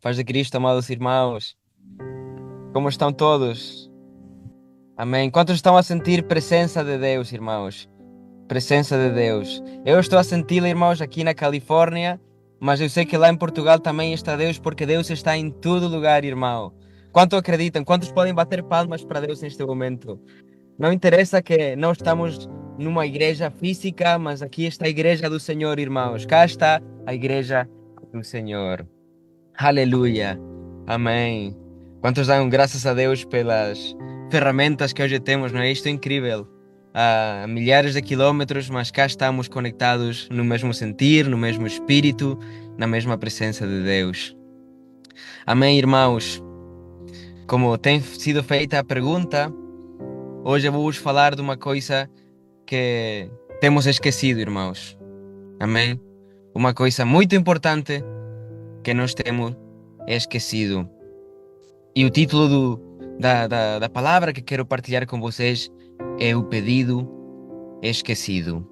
Paz de Cristo, amados irmãos, como estão todos? Amém. Quantos estão a sentir presença de Deus, irmãos? Presença de Deus. Eu estou a senti-la, irmãos, aqui na Califórnia, mas eu sei que lá em Portugal também está Deus, porque Deus está em todo lugar, irmão. Quanto acreditam? Quantos podem bater palmas para Deus neste momento? Não interessa que não estamos numa igreja física, mas aqui está a igreja do Senhor, irmãos. Cá está a igreja do Senhor. Aleluia. Amém. Quantos dão graças a Deus pelas ferramentas que hoje temos, não é? Isto é incrível. A milhares de quilómetros, mas cá estamos conectados no mesmo sentir, no mesmo espírito, na mesma presença de Deus. Amém, irmãos. Como tem sido feita a pergunta, hoje eu vou-vos falar de uma coisa que temos esquecido, irmãos. Amém? Uma coisa muito importante que nós temos esquecido. E o título da palavra que quero partilhar com vocês é o pedido esquecido.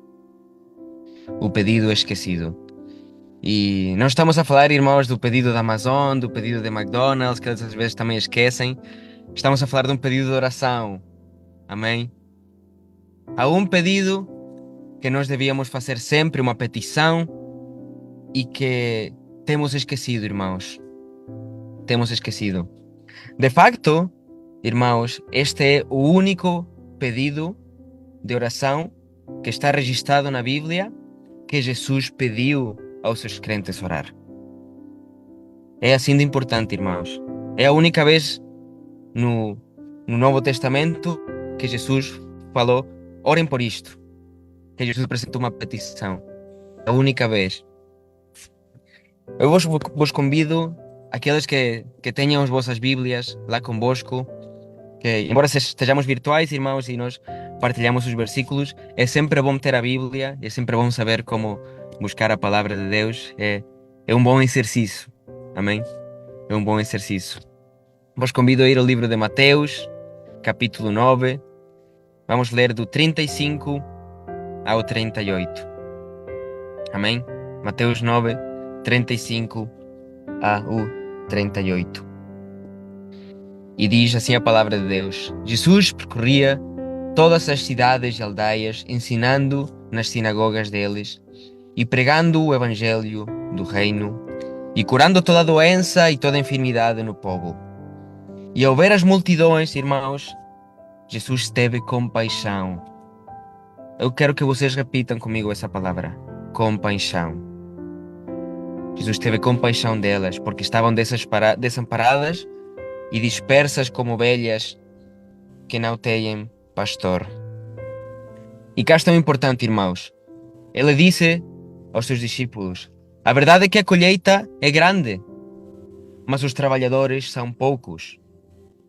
O pedido esquecido. E não estamos a falar, irmãos, do pedido da Amazon, do pedido de McDonald's, que eles às vezes também esquecem. Estamos a falar de um pedido de oração. Amém? Há um pedido que nós devíamos fazer sempre, uma petição, e que temos esquecido, irmãos. Temos esquecido. De facto, irmãos, este é o único pedido de oração que está registrado na Bíblia que Jesus pediu aos seus crentes orar. É assim de importante, irmãos. É a única vez no, no Novo Testamento que Jesus falou: orem por isto. Que Jesus apresentou uma petição. É a única vez. Eu vos convido, aqueles que tenham as vossas Bíblias lá convosco, que embora estejamos virtuais, irmãos, e nós partilhamos os versículos, é sempre bom ter a Bíblia, é sempre bom saber como buscar a palavra de Deus, é um bom exercício, amém? É um bom exercício. Vos convido a ir ao livro de Mateus, capítulo 9, vamos ler do 35 ao 38, amém? Mateus 9, 35 ao 38. E diz assim a palavra de Deus: Jesus percorria todas as cidades e aldeias, ensinando nas sinagogas deles e pregando o evangelho do reino e curando toda doença e toda enfermidade no povo. E ao ver as multidões, irmãos, Jesus teve compaixão. Eu quero que vocês repitam comigo essa palavra: compaixão. Jesus teve compaixão delas, porque estavam desamparadas e dispersas como ovelhas que não têm pastor. E cá está o importante, irmãos. Ele disse aos seus discípulos: a verdade é que a colheita é grande, mas os trabalhadores são poucos.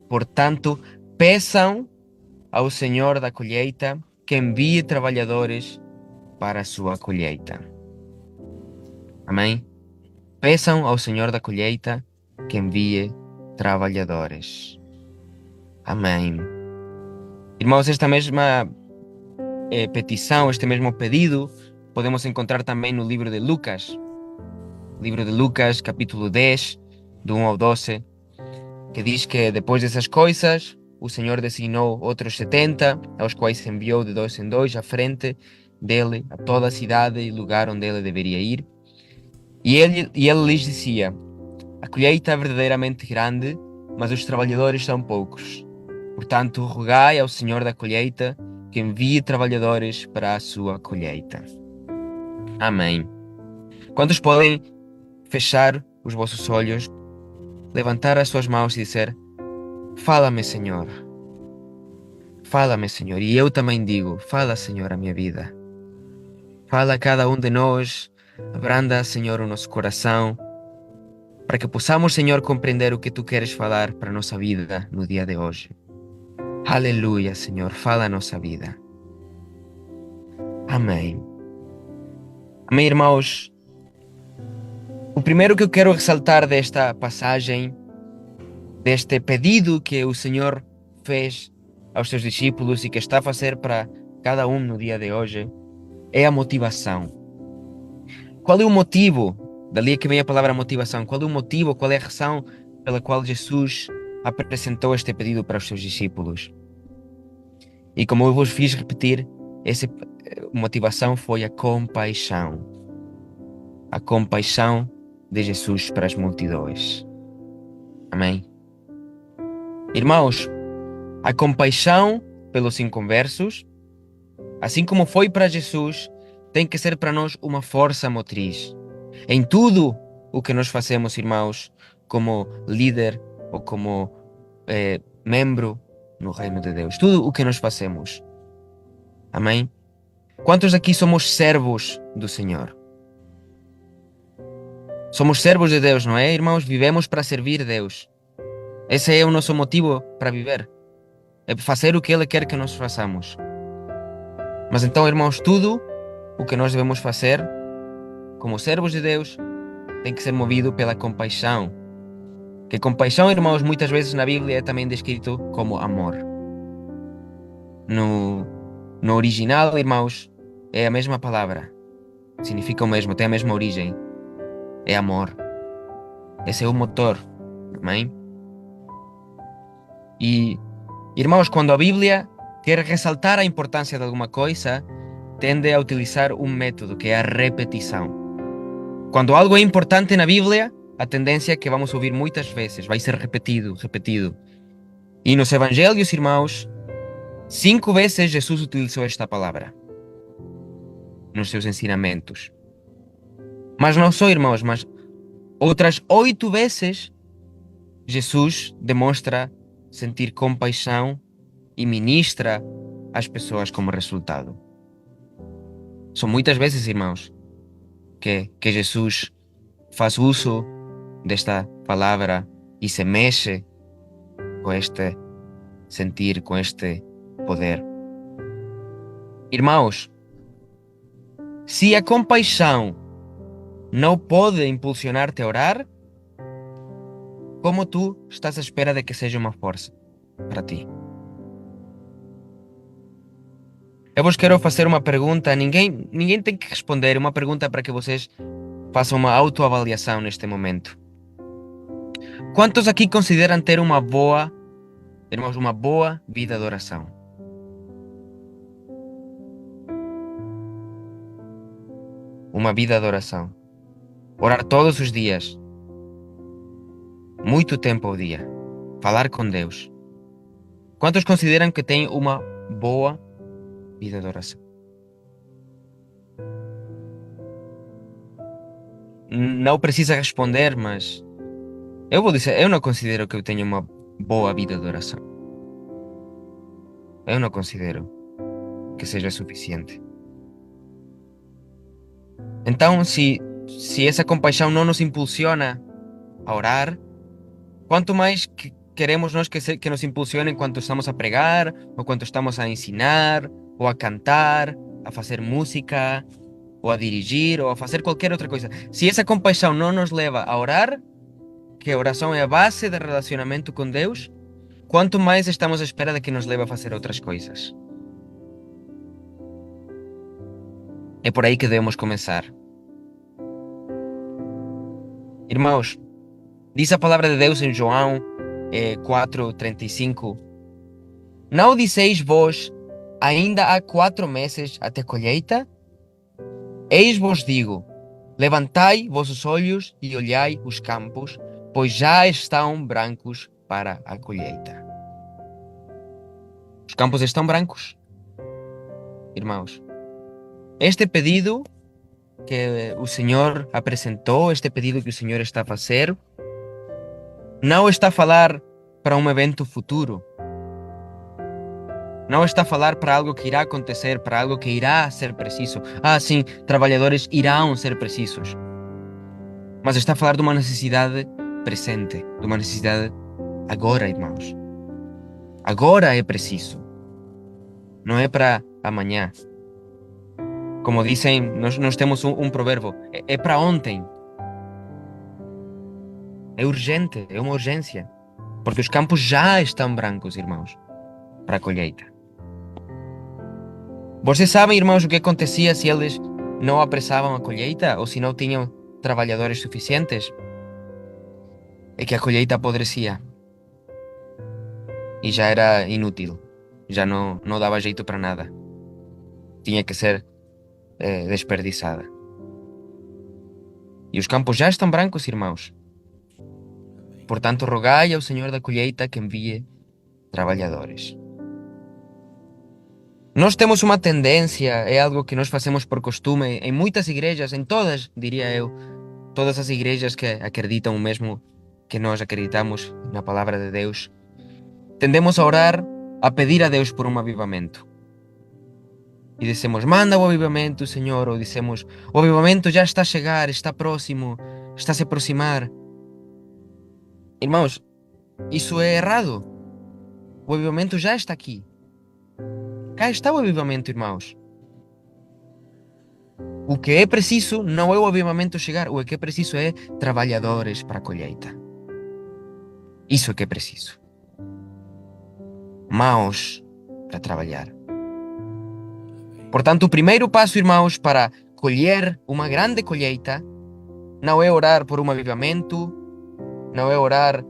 Portanto, peçam ao Senhor da colheita que envie trabalhadores para a sua colheita. Amém? Peçam ao Senhor da colheita que envie trabalhadores. Amém. Irmãos, esta mesma petição, este mesmo pedido, podemos encontrar também no livro de Lucas. Livro de Lucas, capítulo 10, do 1 ao 12, que diz que depois dessas coisas, o Senhor designou outros 70, aos quais enviou de dois em dois à frente dele a toda a cidade e lugar onde ele deveria ir. E ele lhes dizia: a colheita é verdadeiramente grande, mas os trabalhadores são poucos. Portanto, rogai ao Senhor da colheita que envie trabalhadores para a sua colheita. Amém. Quantos podem fechar os vossos olhos, levantar as suas mãos e dizer: fala-me, Senhor. Fala-me, Senhor. E eu também digo: fala, Senhor, a minha vida. Fala a cada um de nós. Abranda, Senhor, o nosso coração, para que possamos, Senhor, compreender o que Tu queres falar para a nossa vida no dia de hoje. Aleluia, Senhor. Fala a nossa vida. Amém. Amém, irmãos. O primeiro que eu quero ressaltar desta passagem, deste pedido que o Senhor fez aos seus discípulos e que está a fazer para cada um no dia de hoje, é a motivação. Qual é o motivo Dali é que vem a palavra motivação. Qual é o motivo, qual é a razão pela qual Jesus apresentou este pedido para os seus discípulos? E como eu vos fiz repetir, essa motivação foi a compaixão. A compaixão de Jesus para as multidões. Amém? Irmãos, a compaixão pelos inconversos, assim como foi para Jesus, tem que ser para nós uma força motriz. Em tudo o que nós fazemos, irmãos, como líder ou como membro no reino de Deus. Tudo o que nós fazemos. Amém? Quantos aqui somos servos do Senhor? Somos servos de Deus, não é, irmãos? Vivemos para servir a Deus. Esse é o nosso motivo para viver. É fazer o que Ele quer que nós façamos. Mas então, irmãos, tudo o que nós devemos fazer como servos de Deus tem que ser movido pela compaixão. Que compaixão, irmãos, muitas vezes na Bíblia é também descrito como amor. No original, irmãos, é a mesma palavra. Significa o mesmo, tem a mesma origem. É amor. Esse é o motor. Amém? E, irmãos, quando a Bíblia quer ressaltar a importância de alguma coisa, tende a utilizar um método que é a repetição. Quando algo é importante na Bíblia, a tendência é que vamos ouvir muitas vezes, vai ser repetido, repetido. E nos Evangelhos, irmãos, 5 vezes Jesus utilizou esta palavra nos seus ensinamentos. Mas não só, irmãos, mas outras 8 vezes Jesus demonstra sentir compaixão e ministra às pessoas como resultado. São muitas vezes, irmãos, que Jesus faz uso desta palavra e se mexe com este sentir, com este poder. Irmãos, se a compaixão não pode impulsionar-te a orar, como tu estás à espera de que seja uma força para ti? Eu vos quero fazer uma pergunta, ninguém tem que responder, uma pergunta para que vocês façam uma autoavaliação neste momento. Quantos aqui consideram ter uma boa vida de oração? Uma vida de oração. Orar todos os dias. Muito tempo ao dia. Falar com Deus. Quantos consideram que têm uma boa vida de oração? Não precisa responder, mas eu vou dizer, eu não considero que eu tenho uma boa vida de oração. Eu não considero que seja suficiente. Então, se essa compaixão não nos impulsiona a orar, quanto mais queremos nós que nos impulsione quando estamos a pregar, ou quando estamos a ensinar, ou a cantar, a fazer música, ou a dirigir, ou a fazer qualquer outra coisa. Se essa compaixão não nos leva a orar, que a oração é a base do relacionamento com Deus, quanto mais estamos à espera de que nos leve a fazer outras coisas. É por aí que devemos começar. Irmãos, diz a palavra de Deus em João 4:35: Não disseis vós, ainda há 4 meses até a colheita? Eis vos digo, levantai vossos olhos e olhai os campos, pois já estão brancos para a colheita. Os campos estão brancos, irmãos. Este pedido que o Senhor apresentou, este pedido que o Senhor está a fazer, não está a falar para um evento futuro. Não está a falar para algo que irá acontecer, para algo que irá ser preciso. Sim, trabalhadores irão ser precisos. Mas está a falar de uma necessidade presente, de uma necessidade agora, irmãos. Agora é preciso. Não é para amanhã. Como dizem, nós temos um provérbio, é para ontem. É urgente, é uma urgência. Porque os campos já estão brancos, irmãos, para a colheita. Vocês sabem, irmãos, o que acontecia se eles não apressavam a colheita? Ou se não tinham trabalhadores suficientes, é que a colheita apodrecia e já era inútil, já não dava jeito para nada, tinha que ser desperdiçada. E os campos já estão brancos, irmãos. Portanto, rogai ao Senhor da colheita que envie trabalhadores. Nós temos uma tendência, é algo que nós fazemos por costume, em muitas igrejas, em todas, diria eu, todas as igrejas que acreditam o mesmo que nós acreditamos na palavra de Deus, tendemos a orar, a pedir a Deus por um avivamento. E dizemos, manda o avivamento, Senhor, ou dizemos, o avivamento já está a chegar, está próximo, está a se aproximar. Irmãos, isso é errado. O avivamento já está aqui. Cá está o avivamento, irmãos. O que é preciso não é o avivamento chegar, o que é preciso é trabalhadores para a colheita. Isso é que é preciso. Mãos para trabalhar. Portanto, o primeiro passo, irmãos, para colher uma grande colheita não é orar por um avivamento, não é orar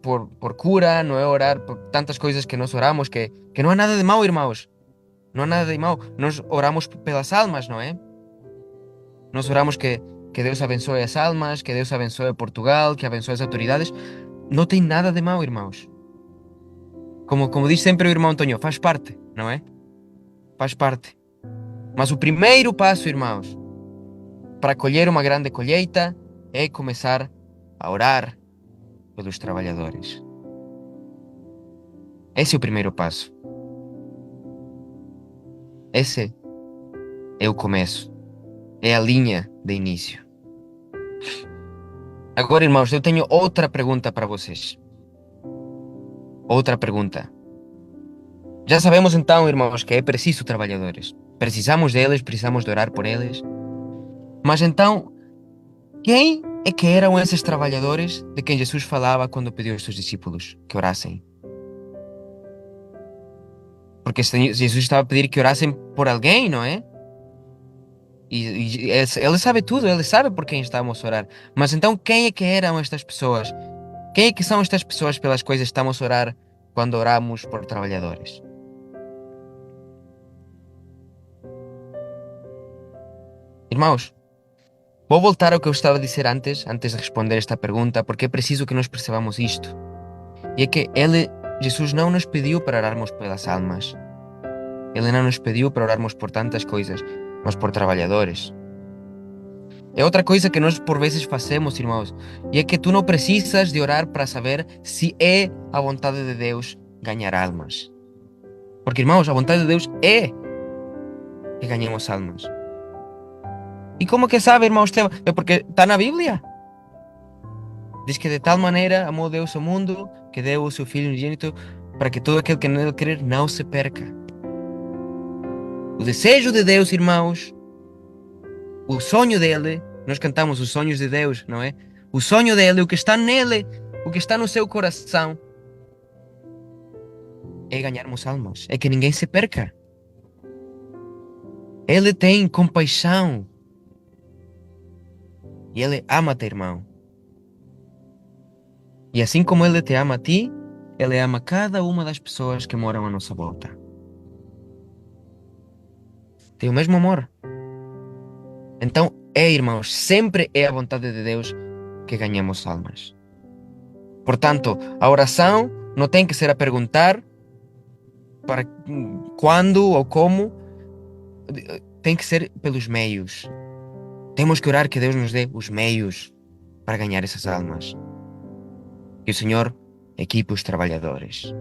por cura, não é orar por tantas coisas que nós oramos, que não há nada de mal, irmãos. Não há nada de mal. Nós oramos pelas almas, não é? Nós oramos que Deus abençoe as almas, que Deus abençoe Portugal, que abençoe as autoridades. Não tem nada de mal, irmãos. Como diz sempre o irmão Antonio, faz parte, não é? Faz parte. Mas o primeiro passo, irmãos, para colher uma grande colheita é começar a orar pelos trabalhadores. Esse é o primeiro passo. Esse é o começo. É a linha de início. Agora, irmãos, eu tenho outra pergunta para vocês. Outra pergunta. Já sabemos então, irmãos, que é preciso trabalhadores. Precisamos deles, precisamos de orar por eles. Mas então, quem é que eram esses trabalhadores de quem Jesus falava quando pediu aos seus discípulos que orassem? Porque Jesus estava a pedir que orassem por alguém, não é? E ele sabe tudo, ele sabe por quem estamos a orar. Mas então, quem é que eram estas pessoas? Quem é que são estas pessoas pelas quais estamos a orar quando oramos por trabalhadores? Irmãos, vou voltar ao que eu estava a dizer antes de responder esta pergunta, porque é preciso que nós percebamos isto. E é que Jesus não nos pediu para orarmos pelas almas. Ele não nos pediu para orarmos por tantas coisas, mas por trabalhadores. É outra coisa que nós por vezes fazemos, irmãos, e é que tu não precisas de orar para saber se é a vontade de Deus ganhar almas. Porque, irmãos, a vontade de Deus é que ganhemos almas. E como que sabe, irmão Esteban? É porque está na Bíblia. Diz que de tal maneira amou Deus o mundo que deu o seu Filho unigênito para que todo aquele que nele crer não se perca. O desejo de Deus, irmãos, o sonho dele, nós cantamos os sonhos de Deus, não é? O sonho dele, o que está nele, o que está no seu coração, é ganharmos almas, é que ninguém se perca. Ele tem compaixão. E ele ama-te, irmão. E assim como ele te ama a ti, ele ama cada uma das pessoas que moram à nossa volta. Tem o mesmo amor. Então, irmãos, sempre é a vontade de Deus que ganhemos almas. Portanto, a oração não tem que ser a perguntar para quando ou como, tem que ser pelos meios. Temos que orar que Deus nos dê os meios para ganhar essas almas. Que o Senhor equipe os trabalhadores.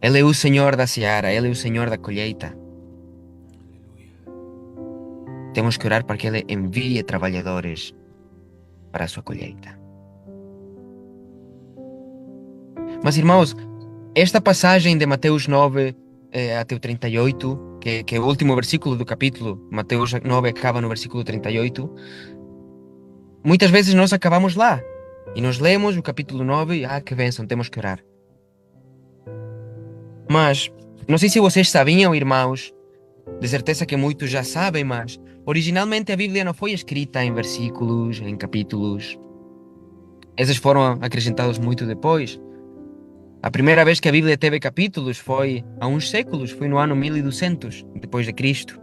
Ele é o Senhor da seara, Ele é o Senhor da colheita. Temos que orar para que Ele envie trabalhadores para a sua colheita. Mas, irmãos, esta passagem de Mateus 9 até o 38, que é o último versículo do capítulo, Mateus 9 acaba no versículo 38, muitas vezes nós acabamos lá. E nós lemos o capítulo 9 e, que bênção, temos que orar. Mas, não sei se vocês sabiam, irmãos, de certeza que muitos já sabem, mas Originalmente a Bíblia não foi escrita em versículos, em capítulos. Esses foram acrescentados muito depois. A primeira vez que a Bíblia teve capítulos foi há uns séculos, foi no ano 1200 depois de Cristo,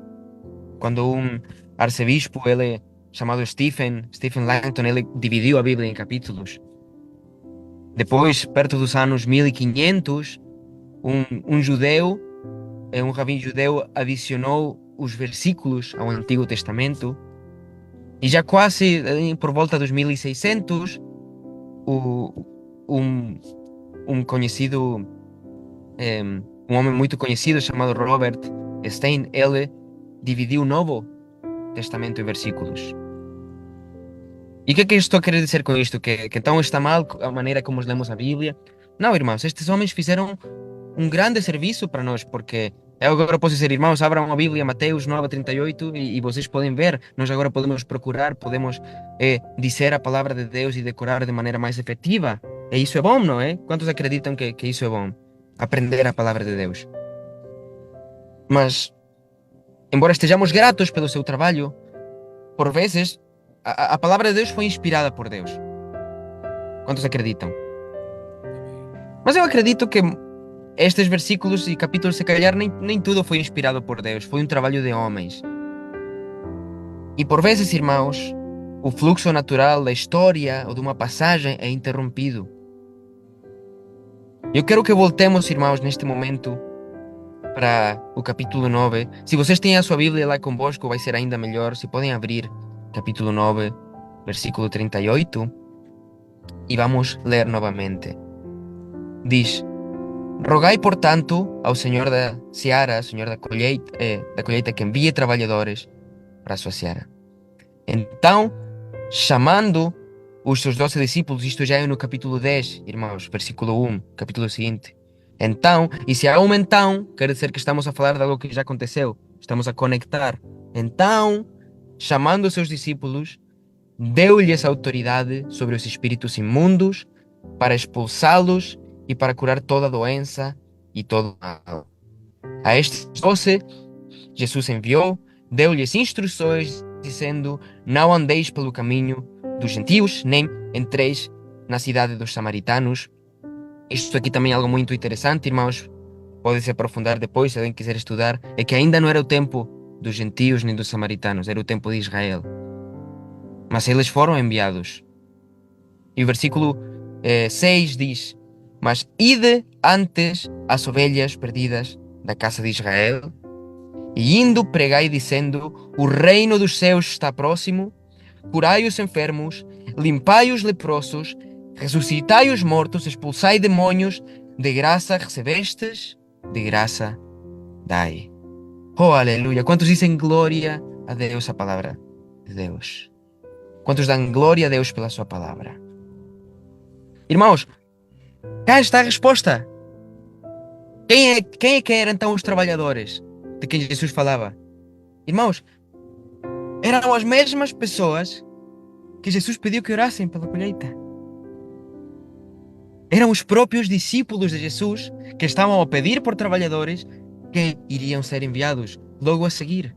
quando um arcebispo, ele chamado Stephen Langton, ele dividiu a Bíblia em capítulos. Depois, perto dos anos 1500, um judeu, um rabino judeu, adicionou os versículos ao Antigo Testamento. E já quase por volta dos 1600, um conhecido, um homem muito conhecido chamado Robert Stein, ele dividiu o Novo Testamento em versículos. E o que é que eu estou a querer dizer com isto? Que então está mal a maneira como lemos a Bíblia? Não, irmãos, estes homens fizeram um grande serviço para nós, porque eu agora posso dizer, irmãos, abram a Bíblia, Mateus 9:38, e vocês podem ver, nós agora podemos procurar, podemos dizer a palavra de Deus e decorar de maneira mais efetiva. E isso é bom, não é? Quantos acreditam que isso é bom? Aprender a palavra de Deus. Mas, embora estejamos gratos pelo seu trabalho, por vezes, a palavra de Deus foi inspirada por Deus. Quantos acreditam? Mas eu acredito que estes versículos e capítulos, se calhar, nem tudo foi inspirado por Deus. Foi um trabalho de homens. E por vezes, irmãos, o fluxo natural da história ou de uma passagem é interrompido. Eu quero que voltemos, irmãos, neste momento para o capítulo 9. Se vocês têm a sua Bíblia lá convosco, vai ser ainda melhor. Se podem abrir capítulo 9, versículo 38, e vamos ler novamente. Diz: Rogai, portanto, ao Senhor da seara, Senhor da colheita, que envie trabalhadores para a sua seara. Então, chamando os seus 12 discípulos, isto já é no capítulo 10, irmãos, versículo 1, capítulo seguinte. Então, e se há um então, quer dizer que estamos a falar de algo que já aconteceu, estamos a conectar. Então, chamando os seus discípulos, deu-lhes autoridade sobre os espíritos imundos para expulsá-los e para curar toda doença e todo mal. A estes 12, Jesus enviou, deu-lhes instruções, dizendo: Não andeis pelo caminho dos gentios, nem entreis na cidade dos samaritanos. Isto aqui também é algo muito interessante, irmãos. Pode-se aprofundar depois, se alguém quiser estudar. É que ainda não era o tempo dos gentios nem dos samaritanos, era o tempo de Israel. Mas eles foram enviados. E o versículo 6 diz: Mas ide antes as ovelhas perdidas da casa de Israel, e indo pregai dizendo: O reino dos céus está próximo, curai os enfermos, limpai os leprosos, ressuscitai os mortos, expulsai demônios, de graça recebestes, de graça dai. Oh, aleluia! Quantos dizem glória a Deus, a palavra de Deus? Quantos dão glória a Deus pela sua palavra? Irmãos, cá está a resposta. Quem é que eram então os trabalhadores de quem Jesus falava? Irmãos, eram as mesmas pessoas que Jesus pediu que orassem pela colheita. Eram os próprios discípulos de Jesus que estavam a pedir por trabalhadores que iriam ser enviados logo a seguir.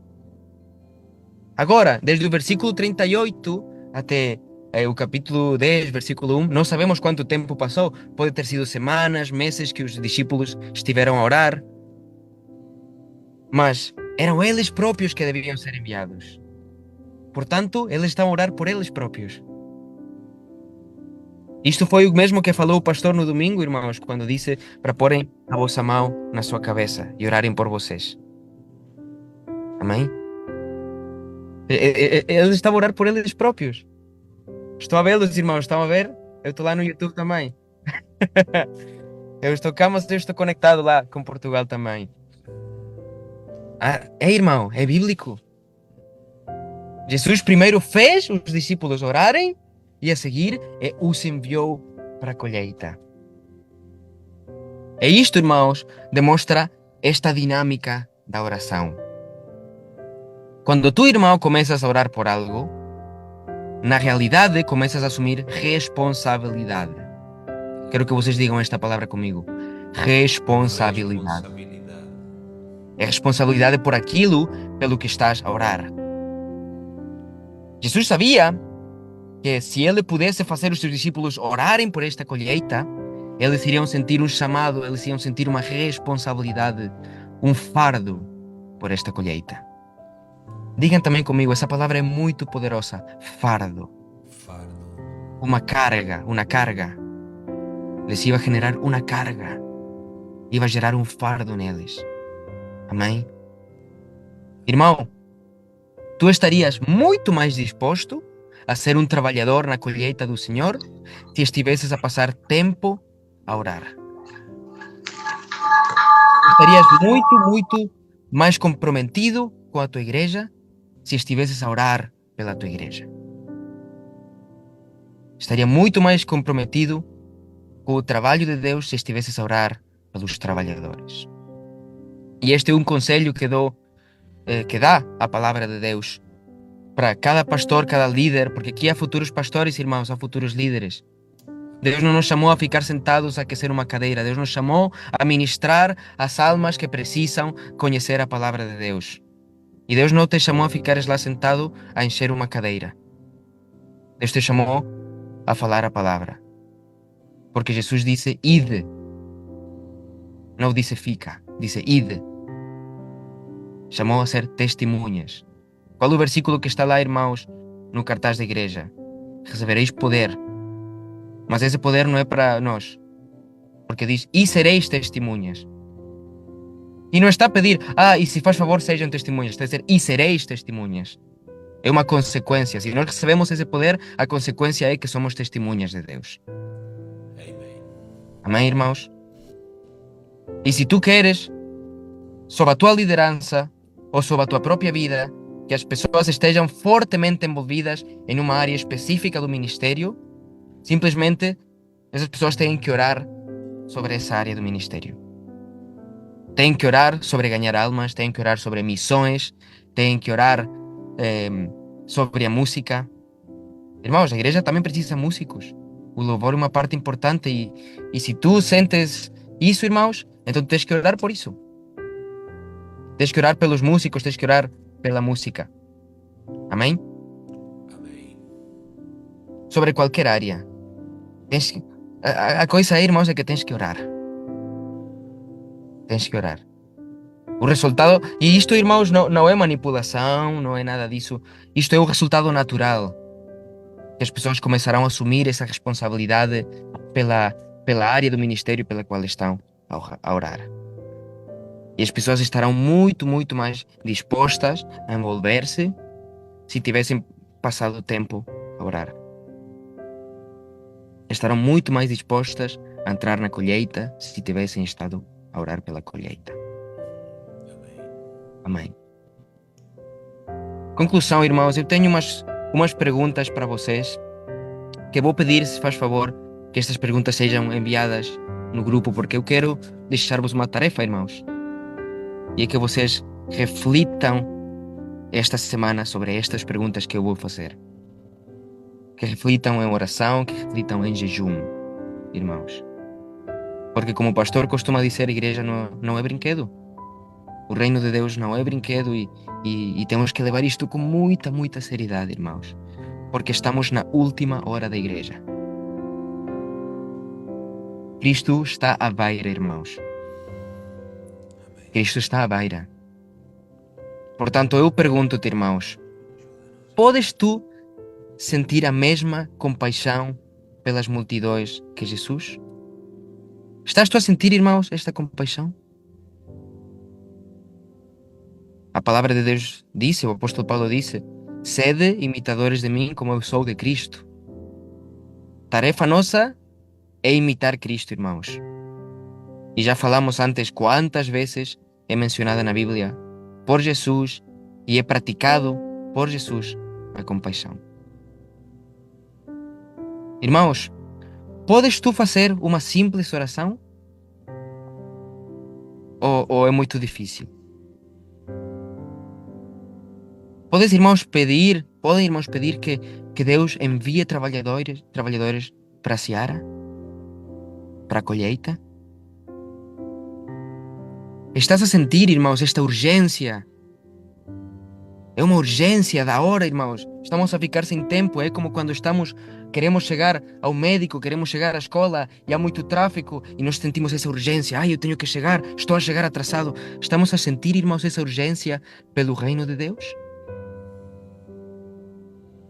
Agora, desde o versículo 38 até o capítulo 10, versículo 1, não sabemos quanto tempo passou. Pode ter sido semanas, meses que os discípulos estiveram a orar. Mas eram eles próprios que deviam ser enviados. Portanto, eles estavam a orar por eles próprios. Isto foi o mesmo que falou o pastor no domingo, irmãos, quando disse para porem a vossa mão na sua cabeça e orarem por vocês. Amém? Eles estavam a orar por eles próprios. Estou a vê-los, irmãos, estão a ver? Eu estou lá no YouTube também. Eu estou cá, mas eu estou conectado lá com Portugal também. Irmão, é bíblico. Jesus primeiro fez os discípulos orarem e a seguir os enviou para a colheita. E isto, irmãos, demonstra esta dinâmica da oração. Quando tu, irmão, começas a orar por algo, na realidade começas a assumir responsabilidade. Quero que vocês digam esta palavra comigo. Responsabilidade. É responsabilidade por aquilo pelo que estás a orar. Jesus sabia que se ele pudesse fazer os seus discípulos orarem por esta colheita, eles iriam sentir um chamado, eles iriam sentir uma responsabilidade, um fardo por esta colheita. Digam também comigo, essa palavra é muito poderosa. Fardo. Fardo. Uma carga, uma carga. Les iba a generar uma carga. Iba a gerar um fardo neles. Amém? Irmão, tu estarias muito mais disposto a ser um trabalhador na colheita do Senhor se estivesses a passar tempo a orar. Estarias muito mais comprometido com a tua igreja se estivesses a orar pela tua igreja. Estaria muito mais comprometido com o trabalho de Deus se estivesses a orar pelos trabalhadores. E este é um conselho que dá a palavra de Deus para cada pastor, cada líder, porque aqui há futuros pastores, irmãos, há futuros líderes. Deus não nos chamou a ficar sentados a aquecer uma cadeira. Deus nos chamou a ministrar as almas que precisam conhecer a palavra de Deus. E Deus não te chamou a ficares lá sentado a encher uma cadeira. Deus te chamou a falar a palavra. Porque Jesus disse, ide. Não disse fica, disse ide. Chamou a ser testemunhas. Qual o versículo que está lá, irmãos, no cartaz da igreja? Recebereis poder. Mas esse poder não é para nós. Porque diz, e sereis testemunhas. E não está a pedir, e se faz favor sejam testemunhas. Está a dizer, e sereis testemunhas. É uma consequência. Se nós recebemos esse poder, a consequência é que somos testemunhas de Deus. Amém. Amém, irmãos? E se tu queres, sob a tua liderança ou sob a tua própria vida, que as pessoas estejam fortemente envolvidas em uma área específica do ministério, simplesmente essas pessoas têm que orar sobre essa área do ministério. Têm que orar sobre ganhar almas, têm que orar sobre missões, têm que orar sobre a música. Irmãos, a igreja também precisa de músicos. O louvor é uma parte importante e se tu sentes isso, irmãos, então tens que orar por isso. Tens que orar pelos músicos, tens que orar pela música. Amém? Amém. Sobre qualquer área. A coisa aí, irmãos, é que tens que orar. Tens que orar. O resultado, e isto, irmãos, não é manipulação, não é nada disso. Isto é o resultado natural. Que as pessoas começarão a assumir essa responsabilidade pela área do ministério pela qual estão a orar. E as pessoas estarão muito mais dispostas a envolver-se se tivessem passado tempo a orar. Estarão muito mais dispostas a entrar na colheita se tivessem estado a orar pela colheita. Amém. Conclusão, irmãos, eu tenho umas perguntas para vocês que vou pedir, se faz favor, que estas perguntas sejam enviadas no grupo, porque eu quero deixar-vos uma tarefa, irmãos. E é que vocês reflitam esta semana sobre estas perguntas que eu vou fazer. Que reflitam em oração, que reflitam em jejum, irmãos. Porque como o pastor costuma dizer, a igreja não é brinquedo. O reino de Deus não é brinquedo e temos que levar isto com muita seriedade, irmãos. Porque estamos na última hora da igreja. Cristo está à beira, irmãos. Cristo está à beira. Portanto, eu pergunto-te, irmãos, podes tu sentir a mesma compaixão pelas multidões que Jesus? Estás tu a sentir, irmãos, esta compaixão? A palavra de Deus disse, o apóstolo Paulo disse, sede imitadores de mim como eu sou de Cristo. Tarefa nossa é imitar Cristo, irmãos. E já falamos antes quantas vezes é mencionada na Bíblia por Jesus e é praticado por Jesus a compaixão. Irmãos, podes tu fazer uma simples oração? Ou é muito difícil? Podem, irmãos, pedir que Deus envie trabalhadores para a seara? Para a colheita? Estás a sentir, irmãos, esta urgência É uma urgência da hora, irmãos. Estamos a ficar sem tempo. É como quando queremos chegar ao médico, queremos chegar à escola e há muito tráfego e nós sentimos essa urgência. Ai, eu tenho que chegar, estou a chegar atrasado. Estamos a sentir, irmãos, essa urgência pelo reino de Deus?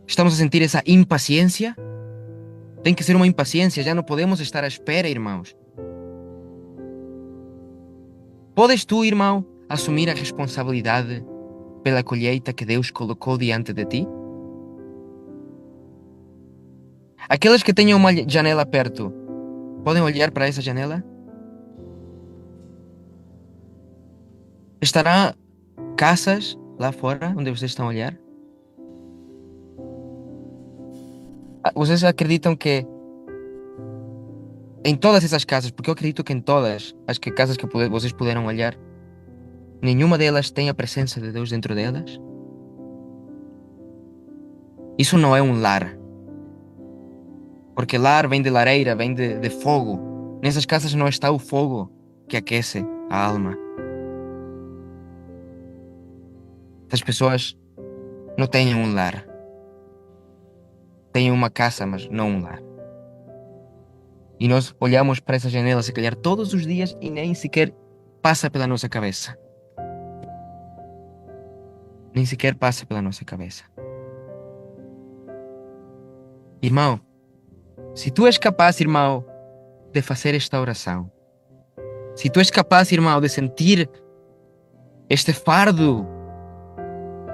Estamos a sentir essa impaciência? Tem que ser uma impaciência, já não podemos estar à espera, irmãos. Podes tu, irmão, assumir a responsabilidade pela colheita que Deus colocou diante de ti? Aqueles que tenham uma janela perto, podem olhar para essa janela? Estará casas lá fora onde vocês estão a olhar? Vocês acreditam que em todas essas casas, porque eu acredito que em todas as casas que vocês puderam olhar, nenhuma delas tem a presença de Deus dentro delas? Isso não é um lar. Porque lar vem de lareira, vem de fogo. Nessas casas não está o fogo que aquece a alma. Essas pessoas não têm um lar. Têm uma casa, mas não um lar. E nós olhamos para essa janela, se calhar, todos os dias e nem sequer passa pela nossa cabeça. Nem sequer passa pela nossa cabeça. Irmão, se tu és capaz, irmão, de fazer esta oração, se tu és capaz, irmão, de sentir este fardo,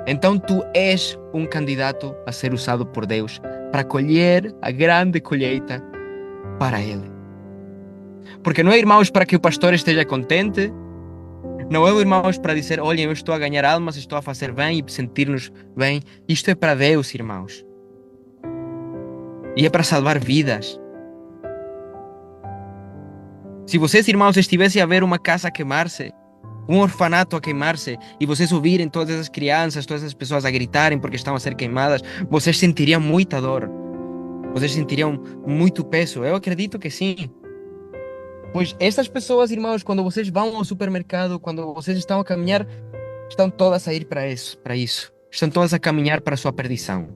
então tu és um candidato a ser usado por Deus para colher a grande colheita para Ele. Porque não é, irmãos, para que o pastor esteja contente, não é, irmãos, para dizer, olhem, eu estou a ganhar almas, estou a fazer bem e sentir-nos bem. Isto é para Deus, irmãos. E é para salvar vidas. Se vocês, irmãos, estivessem a ver uma casa a queimar-se, um orfanato a queimar-se, e vocês ouvirem todas as crianças, todas as pessoas a gritarem porque estão a ser queimadas, vocês sentiriam muita dor. Vocês sentiriam muito peso. Eu acredito que sim. Pois essas pessoas, irmãos, quando vocês vão ao supermercado, quando vocês estão a caminhar, estão todas a ir para isso. Estão todas a caminhar para a sua perdição.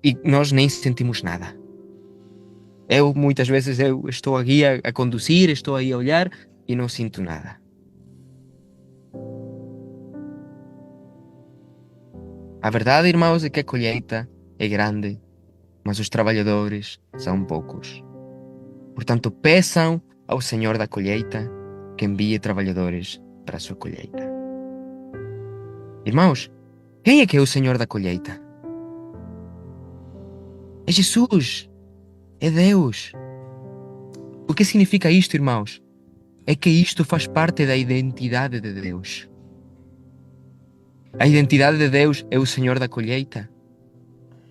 E nós nem sentimos nada. Muitas vezes, eu estou aqui a conduzir, estou aí a olhar e não sinto nada. A verdade, irmãos, é que a colheita é grande, mas os trabalhadores são poucos. Portanto, peçam ao Senhor da colheita que envie trabalhadores para a sua colheita. Irmãos, quem é que é o Senhor da colheita? É Jesus. É Deus. O que significa isto, irmãos? É que isto faz parte da identidade de Deus. A identidade de Deus é o Senhor da colheita.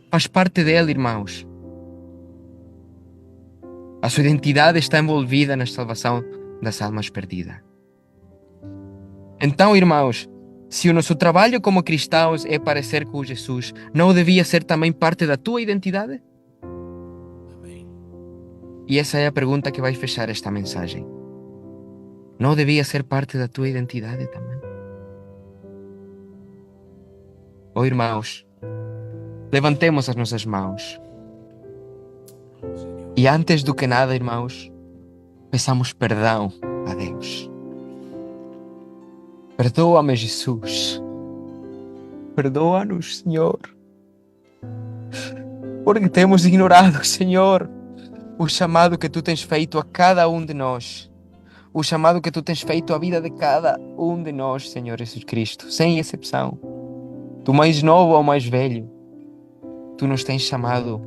Faz parte dele, irmãos. A sua identidade está envolvida na salvação das almas perdidas. Então, irmãos, se o nosso trabalho como cristãos é parecer com Jesus, não devia ser também parte da tua identidade? Amém. E essa é a pergunta que vai fechar esta mensagem. Não devia ser parte da tua identidade também? Oh, irmãos, levantemos as nossas mãos. Senhor. E antes do que nada, irmãos, peçamos perdão a Deus. Perdoa-me, Jesus. Perdoa-nos, Senhor. Porque temos ignorado, Senhor, o chamado que Tu tens feito a cada um de nós. O chamado que Tu tens feito à vida de cada um de nós, Senhor Jesus Cristo, sem exceção. Do mais novo ao mais velho, Tu nos tens chamado.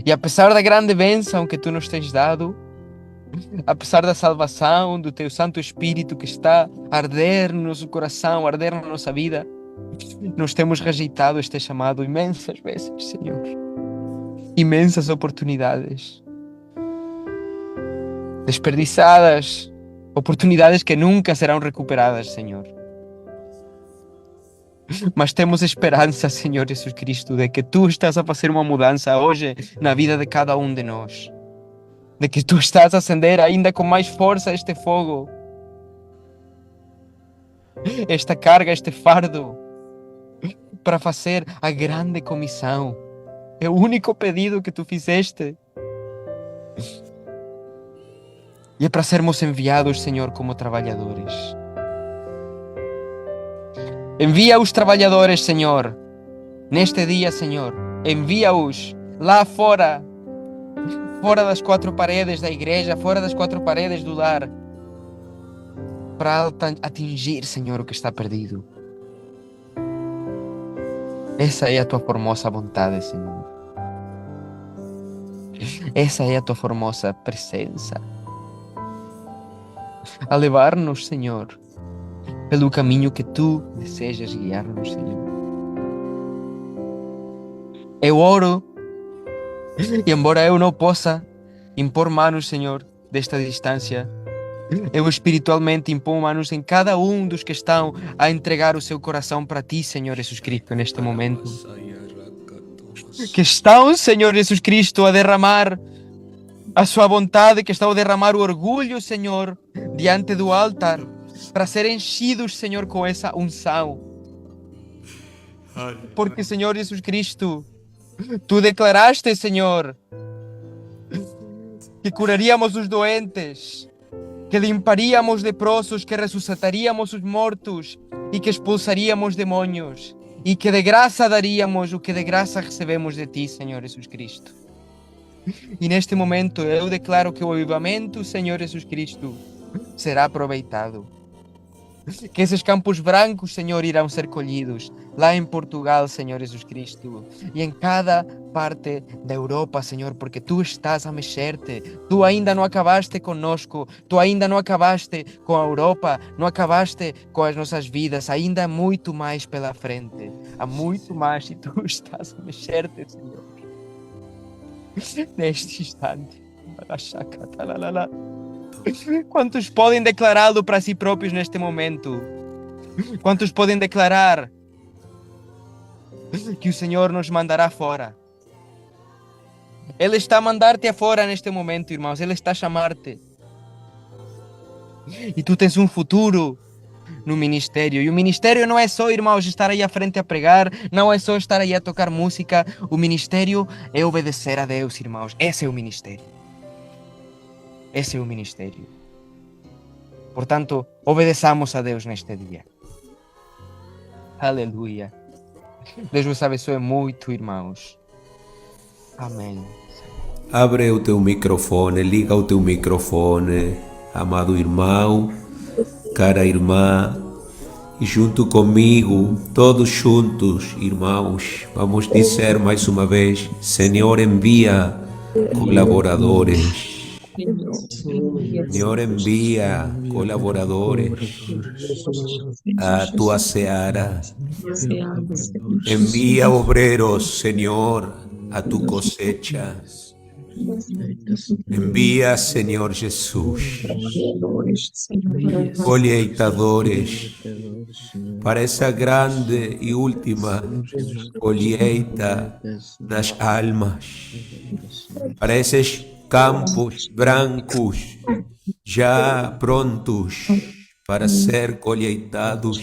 E apesar da grande bênção que Tu nos tens dado, apesar da salvação do Teu Santo Espírito que está a arder no nosso coração, a arder na nossa vida, nós temos rejeitado este chamado imensas vezes, Senhor. Imensas oportunidades. Desperdiçadas. Oportunidades que nunca serão recuperadas, Senhor. Mas temos esperança, Senhor Jesus Cristo, de que Tu estás a fazer uma mudança hoje na vida de cada um de nós. De que Tu estás a acender ainda com mais força este fogo. esta carga, este fardo, para fazer a grande comissão. É o único pedido que tu fizeste. E é para sermos enviados, Senhor, como trabalhadores. Envia os trabalhadores, Senhor, neste dia, Senhor. Envia-os lá fora, fora das quatro paredes da igreja, fora das quatro paredes do lar, para atingir, Senhor, o que está perdido. Essa é a tua formosa vontade, Senhor. Essa é a tua formosa presença. A levar-nos, Senhor, pelo caminho que tu desejas guiar-nos, Senhor. Eu oro, e embora eu não possa impor manos, Senhor, desta distância, eu espiritualmente imponho manos em cada um dos que estão a entregar o seu coração para ti, Senhor Jesus Cristo, neste momento. Que estão, Senhor Jesus Cristo, a derramar a sua vontade, que estão a derramar o orgulho, Senhor, diante do altar, para ser enchidos, Senhor, com essa unção. Porque, Senhor Jesus Cristo, tu declaraste, Senhor, que curaríamos os doentes, que limparíamos leprosos, que ressuscitaríamos os mortos e que expulsaríamos demônios e que de graça daríamos o que de graça recebemos de ti, Senhor Jesus Cristo. E neste momento eu declaro que o avivamento, Senhor Jesus Cristo, será aproveitado. Que esses campos brancos, Senhor, irão ser colhidos lá em Portugal, Senhor Jesus Cristo, e em cada parte da Europa, Senhor, porque tu estás a mexer-te. Tu ainda não acabaste conosco, tu ainda não acabaste com a Europa, não acabaste com as nossas vidas, ainda há muito mais pela frente. Há muito mais e tu estás a mexer-te, Senhor. Neste instante. Quantos podem declará-lo para si próprios neste momento? Quantos podem declarar que o Senhor nos mandará fora? Ele está a mandar-te afora neste momento, irmãos. Ele está a chamar-te. E tu tens um futuro no ministério. E o ministério não é só, irmãos, estar aí à frente a pregar. Não é só estar aí a tocar música. O ministério é obedecer a Deus, irmãos. Esse é o ministério. Esse é o ministério. Portanto, obedeçamos a Deus neste dia. Aleluia. Deus vos abençoe muito, irmãos. Amém. Abre o teu microfone, liga o teu microfone, amado irmão, cara irmã, e junto comigo, todos juntos, irmãos, vamos dizer mais uma vez: Senhor, envia colaboradores. Senhor, envia colaboradores a tua seara. Envía obreros, Señor, a tu cosecha. Envía, Señor Jesús, colheitadores para esa grande y última colheita das almas, para esos campos brancos já prontos para ser colheitados.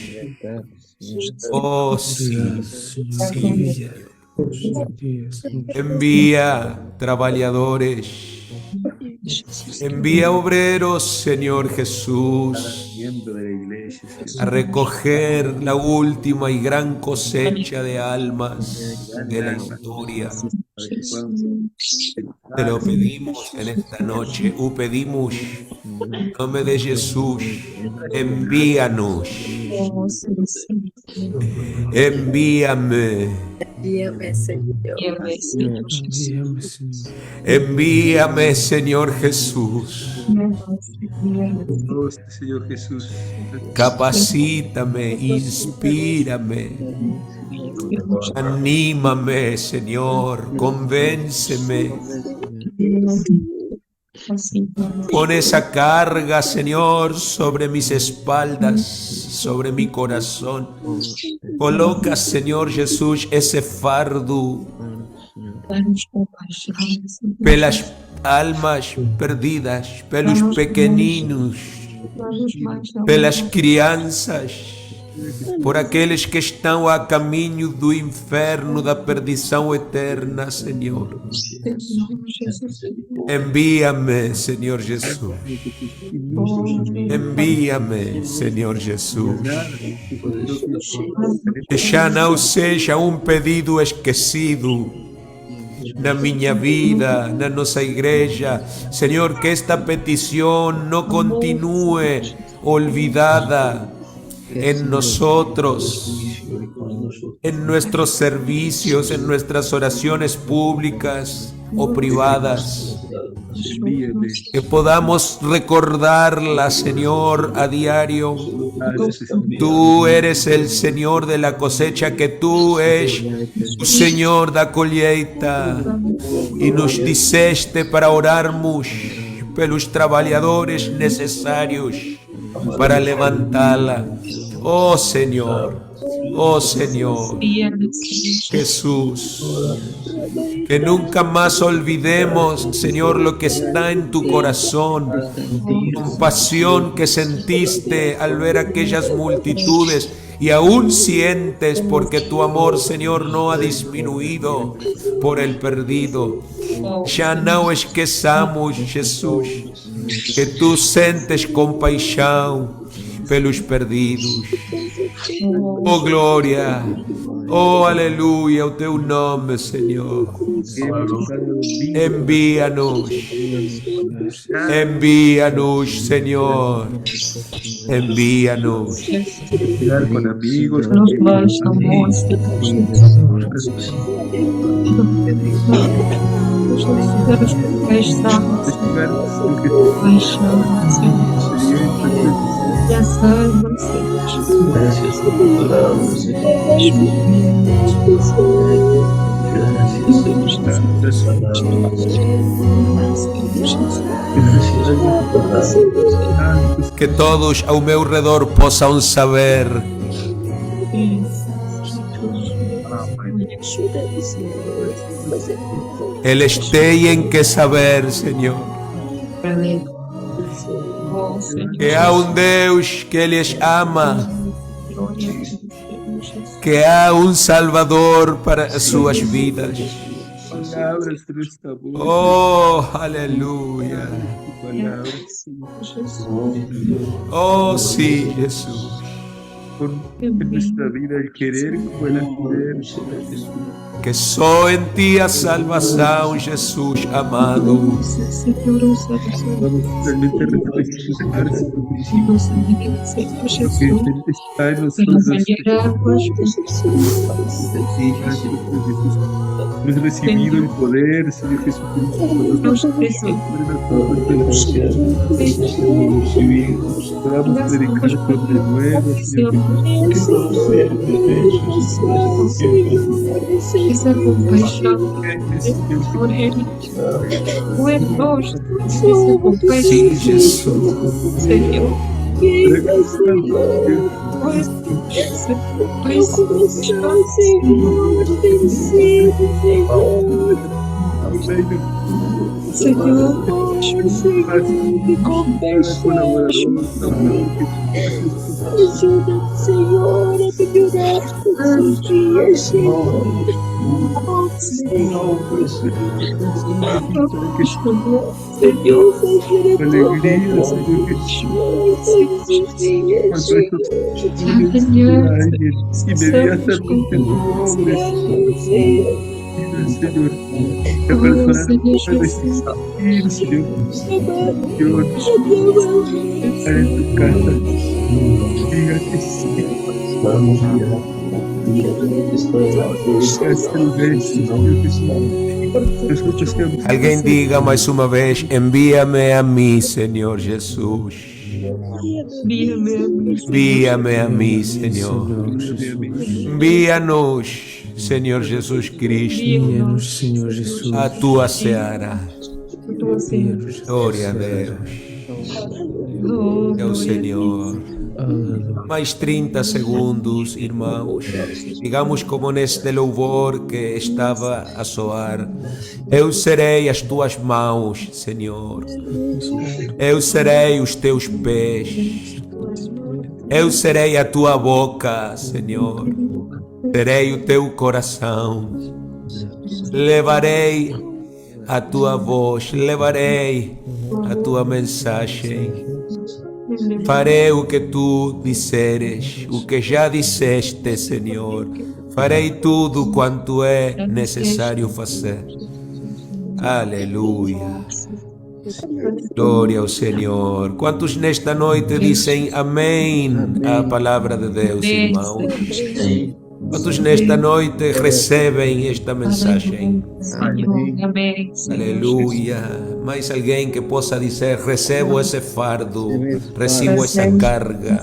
Oh, sim, sim, Senhor. Envía trabalhadores, envía obreros, Señor Jesús, a recoger la última y gran cosecha de almas de la historia. Te lo pedimos en esta noche, o pedimos en nombre de Jesús, envíanos. Envíame. Envíame, Señor Jesús. Señor Jesús. Capacítame, inspírame. Anímame, Señor, convénceme. Pon esa carga, Señor, sobre mis espaldas, sobre mi corazón. Coloca, Señor Jesús, ese fardo pelas almas perdidas, pelos pequeninos, pelas crianças, por aqueles que estão a caminho do inferno, da perdição eterna, Senhor. Envía-me, Senhor Jesus. Envía-me, Senhor Jesus. Que já não seja um pedido esquecido na minha vida, na nossa igreja. Senhor, que esta petição não continue olvidada en nosotros, en nuestros servicios, en nuestras oraciones públicas o privadas. Que podamos recordarla, Señor, a diario. Tú eres el Señor de la cosecha, que tú eres o Señor da colheita. E nos disseste para orarmos pelos trabalhadores necessários para levantá-la. Oh Señor, Jesús, que nunca más olvidemos, Señor, lo que está en tu corazón, compasión que sentiste al ver aquellas multitudes y aún sientes, porque tu amor, Señor, no ha disminuido por el perdido. Já não esqueçamos, Jesus, que tu sentes compaixão pelos perdidos. Oh glória, oh aleluia, o teu nome, Senhor. Envía-nos, envía-nos, Senhor. Envía-nos. Con amigos, Nos vais amor, Gracias por adorarnos, Que todos ao meu redor possam saber eles têm que saber, Senhor, que há um Deus que lhes ama, que há um Salvador para as suas vidas. palabras de nuestra voz, Oh, aleluia. Oh, sim, Jesus. con en nuestra vida el querer como el hacer. Que só em ti a salvação, Jesus amado. Vamos realmente a reflexionar que está en nosotros. Hemos recibido el poder, Señor Jesucristo, podamos predicar con de nuevo, Señor. Esa compaixão por ele, o hermoso, essa compaixão, Sim, Jesus. Senhor, essa Senhor, Ajuda, Senhor, a melhorar todos os dias, Senhor. Senhor, alegria, Senhor, imediatamente no nome, Senhor, que para ir, Senhor, en tu casa, diga que sí. Alguém diga mais uma vez: envia-me a mim, Senhor Jesus. Envia-me a mim, Senhor. Envia-nos, Senhor Jesus Cristo, Envia-nos, Senhor Jesus. a tua seara. Glória a Deus. É o Senhor. Mais 30 segundos, irmãos. Digamos como neste louvor que estava a soar: eu serei as tuas mãos, Senhor. Eu serei os teus pés. Eu serei a tua boca, Senhor. Serei o teu coração. Levarei a tua voz, levarei a tua mensagem. Farei o que tu disseres, o que já disseste, Senhor. Farei tudo quanto é necessário fazer. Aleluia. Glória ao Senhor. Quantos nesta noite dizem amém à palavra de Deus, irmãos? Quantos nesta noite recebem esta mensagem? Amém. Aleluia. Mais alguém que possa dizer: recebo esse fardo, recebo essa carga.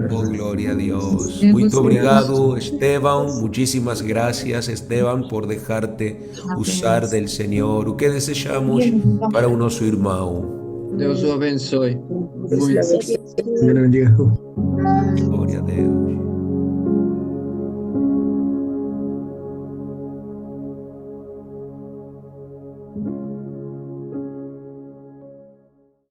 Oh, glória a Deus. Muito obrigado, Esteban. Muchísimas gracias, Esteban, por dejarte usar del Senhor. O que desejamos para o nosso irmão? Deus o abençoe. Muito. Glória a Deus.